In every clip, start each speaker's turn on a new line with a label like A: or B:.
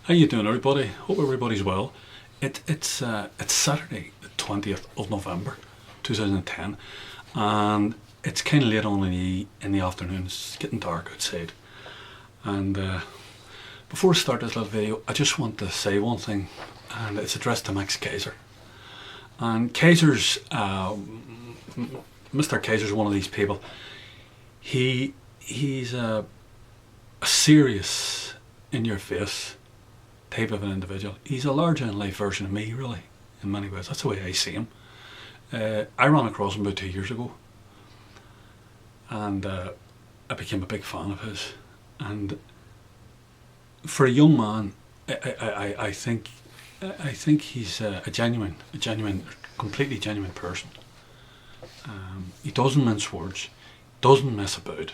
A: How you doing, everybody? Hope everybody's well. It's Saturday, the 20th of November, 2010, and it's kind of late on in the afternoon. It's getting dark outside, and before I start this little video, I just want to say one thing, and it's addressed to Max Kaiser. And Kaiser's, Mr. Kaiser's one of these people. He's a serious, in-your-face type of an individual. He's a larger-than-life version of me, really, in many ways. That's the way I see him. I ran across him about 2 years ago, and I became a big fan of his. And for a young man, I think he's a genuine, completely genuine person. He doesn't mince words, doesn't mess about.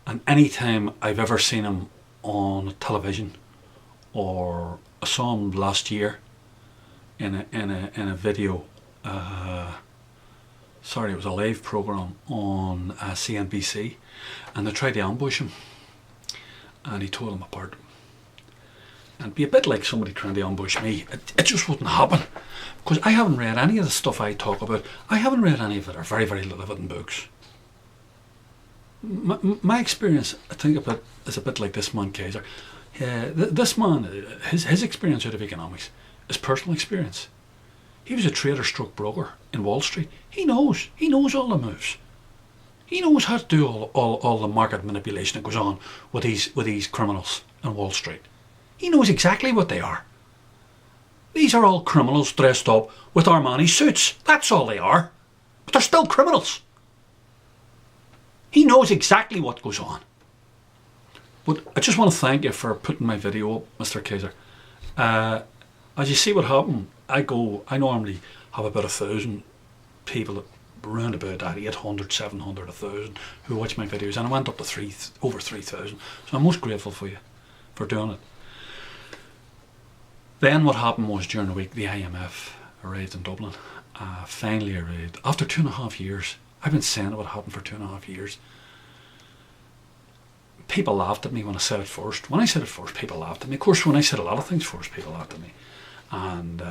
A: And any time I've ever seen him on television, or I saw him last year in a video, sorry, it was a live program on CNBC, and they tried to ambush him, and he tore them apart. And it'd be a bit like somebody trying to ambush me. It just wouldn't happen, because I haven't read any of the stuff I talk about. I haven't read any of it, or very, very little of it in books. My experience, I think, of it is a bit like this man Kaiser. This man, his experience out of economics is personal experience. He was a trader stroke broker in Wall Street. He knows all the moves. He knows how to do all the market manipulation that goes on with these criminals on Wall Street. He knows exactly what they are. These are all criminals dressed up with Armani suits. That's all they are. But they're still criminals. He knows exactly what goes on. But I just want to thank you for putting my video up, Mr. Kaiser. As you see what happened, I normally have about 1,000 people, around about that, 800, 700, 1,000, who watch my videos, and I went up to over 3,000. So I'm most grateful for you for doing it. Then what happened was, during the week, the IMF arrived in Dublin. Finally arrived after 2.5 years. I've been saying it would happen for 2.5 years. People laughed at me when I said it first. When I said it first, people laughed at me. Of course, when I said a lot of things first, people laughed at me. And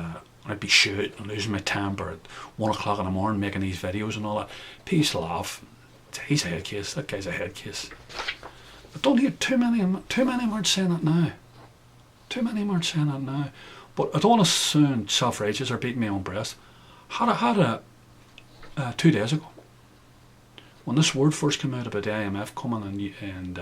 A: I'd be shooting and losing my temper at 1 o'clock in the morning making these videos and all that. People used to laugh. He's a head case. That guy's a head case. But don't hear too many of them aren't saying that now. Too many of them aren't saying that now. But I don't want to sound self-righteous or beating my own breast. Had 2 days ago, when this word first came out about the IMF coming and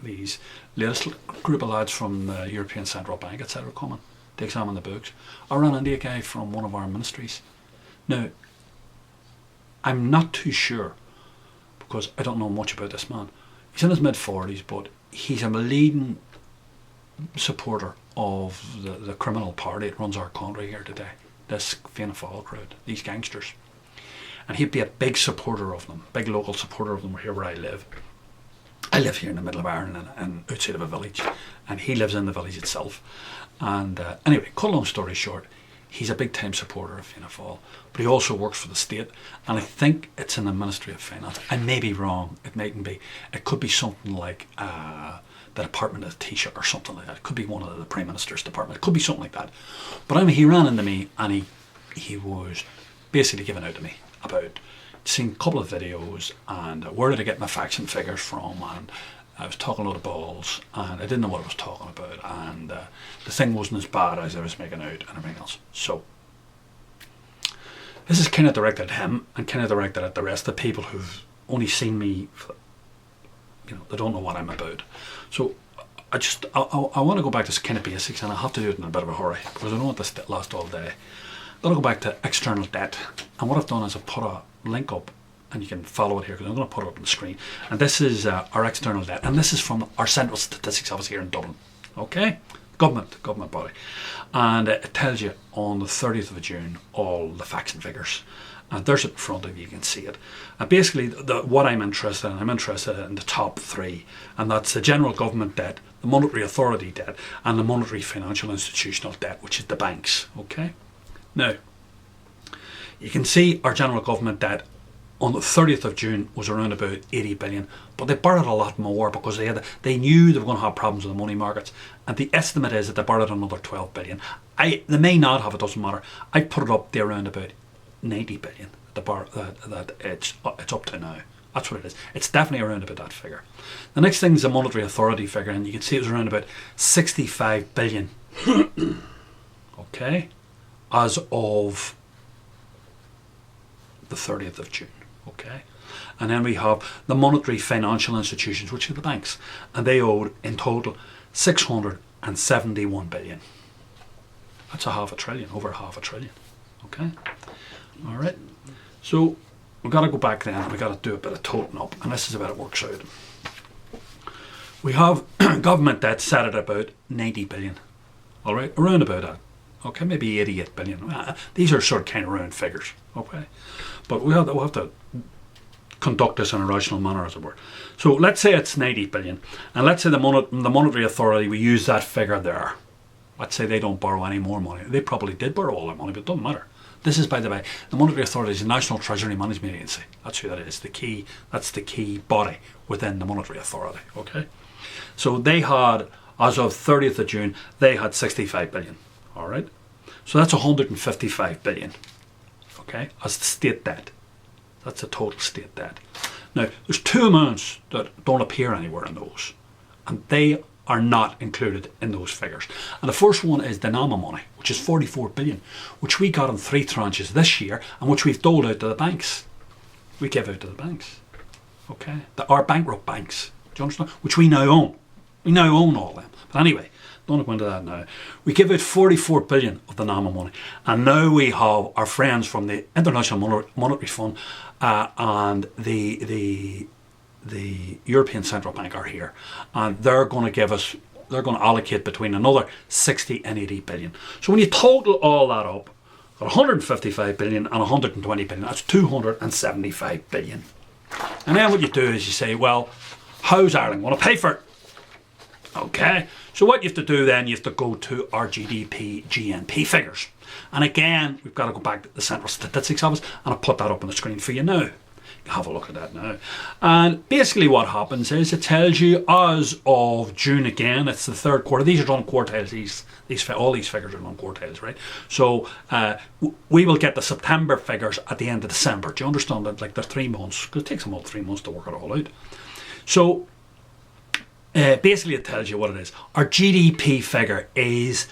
A: these latest group of lads from the European Central Bank, etc., coming to examine the books, I ran into a guy from one of our ministries. Now, I'm not too sure, because I don't know much about this man. He's in his mid-40s, but he's a leading supporter of the criminal party that runs our country here today, this Fianna Fáil crowd, these gangsters. And he'd be a big supporter of them, big local supporter of them here where I live. I live here in the middle of Ireland and outside of a village, and he lives in the village itself. And anyway, cut a long story short, he's a big time supporter of Fianna Fáil, but he also works for the state, and I think it's in the Ministry of Finance. I may be wrong, it mightn't be. It could be something like the Department of Taoiseach or something like that. It could be one of the Prime Minister's department. It could be something like that. But anyway, he ran into me, and he was basically giving out to me about seeing a couple of videos and where did I get my facts and figures from, and I was talking a lot of balls and I didn't know what I was talking about, and the thing wasn't as bad as I was making out and everything else. So this is kind of directed at him and kind of directed at the rest of the people who've only seen me, they don't know what I'm about. So I want to go back to kind of basics, and I have to do it in a bit of a hurry because I don't want this to last all day. I'm going to go back to external debt, and what I've done is I've put a link up, and you can follow it here because I'm going to put it up on the screen. And this is our external debt, and this is from our Central Statistics Office here in Dublin. Okay, government body, and it tells you on the 30th of June all the facts and figures. And there's it in front of you, you can see it. And basically, what I'm interested in the top 3, and that's the general government debt, the monetary authority debt, and the monetary financial institutional debt, which is the banks. Okay. Now, you can see our general government debt on the 30th of June was around about 80 billion, but they borrowed a lot more because they knew they were going to have problems with the money markets, and the estimate is that they borrowed another 12 billion. They may not have, it doesn't matter. I put it up there around about 90 billion that it's up to now. That's what it is. It's definitely around about that figure. The next thing is the Monetary Authority figure, and you can see it was around about 65 billion. Okay, as of the 30th of June. Okay, and then we have the monetary financial institutions, which are the banks, and they owed in total 671 billion. That's a half a trillion, over half a trillion. Okay, all right. So we've got to go back then, and we've got to do a bit of toting up, and this is how it works out. We have government debt set at about 90 billion. All right, around about that. Okay, maybe 88 billion. These are sort of kind of round figures. Okay, but we'll have to conduct this in a rational manner, as it were. So let's say it's 90 billion, and let's say the Monetary Authority, we use that figure there. Let's say they don't borrow any more money. They probably did borrow all their money, but it doesn't matter. This is, by the way, the Monetary Authority is the National Treasury Management Agency. That's who that is. That's the key body within the Monetary Authority. Okay, so they had, as of 30th of June, they had 65 billion. All right, so that's 155 billion. Okay, as the state debt. That's the total state debt. Now, there's two amounts that don't appear anywhere in those, and they are not included in those figures. And the first one is the NAMA money, which is 44 billion, which we got in 3 tranches this year, and which we've doled out to the banks. We gave out to the banks. Okay, our bankrupt banks. Do you understand? Which we now own. We now own all of them. But anyway, don't go into that now. We give out 44 billion of the NAMA money, and now we have our friends from the International Monetary Fund and the European Central Bank are here, and they're going to allocate between another 60 and 80 billion. So when you total all that up, 155 billion and 120 billion, that's 275 billion. And then what you do is you say, well, how's Ireland going to pay for it? Okay, so what you have to do then, you have to go to our GDP, GNP figures. And again, we've got to go back to the Central Statistics Office, and I'll put that up on the screen for you now. You can have a look at that now. And basically what happens is it tells you as of June again, it's the third quarter. These are done quartiles, all these figures are done quartiles, right? So we will get the September figures at the end of December. Do you understand that? Like they're 3 months, because it takes them all 3 months to work it all out. So basically it tells you what it is. Our GDP figure is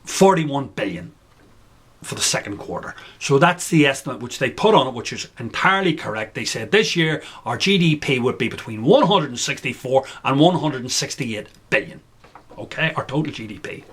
A: 41 billion for the second quarter. So that's the estimate which they put on it, which is entirely correct. They said this year our GDP would be between 164 and 168 billion. Okay, our total GDP.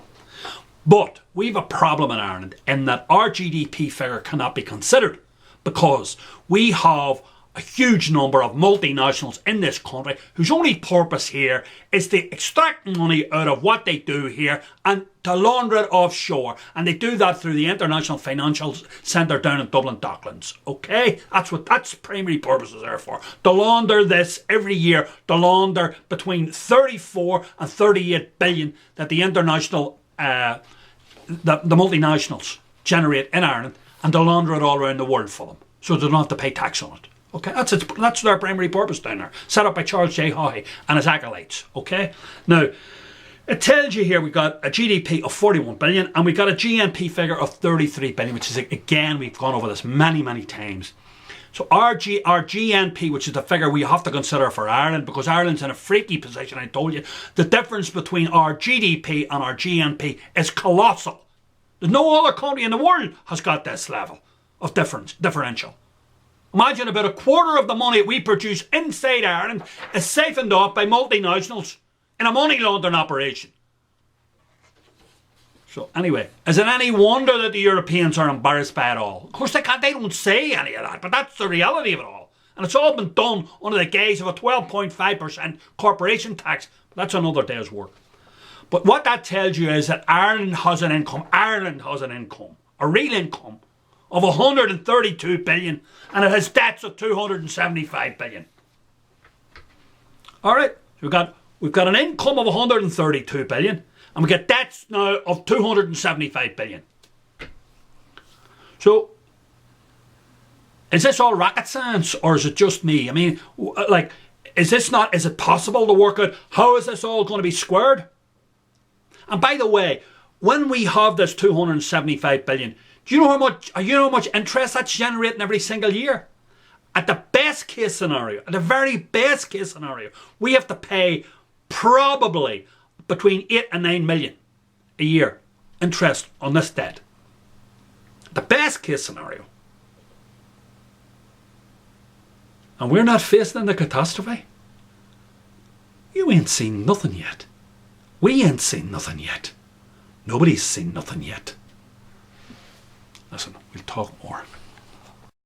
A: But we have a problem in Ireland in that our GDP figure cannot be considered because we have a huge number of multinationals in this country whose only purpose here is to extract money out of what they do here and to launder it offshore. And they do that through the International Financial Centre down in Dublin Docklands. Okay? That's primary purposes there for. To launder this every year, to launder between 34 and 38 billion that the international, the multinationals generate in Ireland, and to launder it all around the world for them. So they don't have to pay tax on it. Okay, that's their primary purpose down there, set up by Charles J. Haughey and his acolytes. Okay, now it tells you here we got a GDP of 41 billion and we got a GNP figure of 33 billion, which is, again, we've gone over this many times. So our GNP, which is the figure we have to consider for Ireland, because Ireland's in a freaky position. I told you the difference between our GDP and our GNP is colossal. There's no other country in the world has got this level of differential. Imagine about a quarter of the money we produce inside Ireland is siphoned off by multinationals in a money laundering operation. So anyway, is it any wonder that the Europeans are embarrassed by it all? Of course they don't say any of that, but that's the reality of it all. And it's all been done under the guise of a 12.5% corporation tax. But that's another day's work. But what that tells you is that Ireland has an income, a real income, of 132 billion, and it has debts of 275 billion. All right, so we've got an income of 132 billion, and we get debts now of 275 billion. So Is this all rocket science, or is it just me? I mean, like, is it possible to work out how is this all going to be squared? And by the way, when we have this 275 billion, do you know how much interest that's generating every single year? At the best case scenario, at the very best case scenario, we have to pay probably between 8 and 9 million a year interest on this debt. The best case scenario. And we're not facing the catastrophe. You ain't seen nothing yet. We ain't seen nothing yet. Nobody's seen nothing yet. Listen, we'll talk more.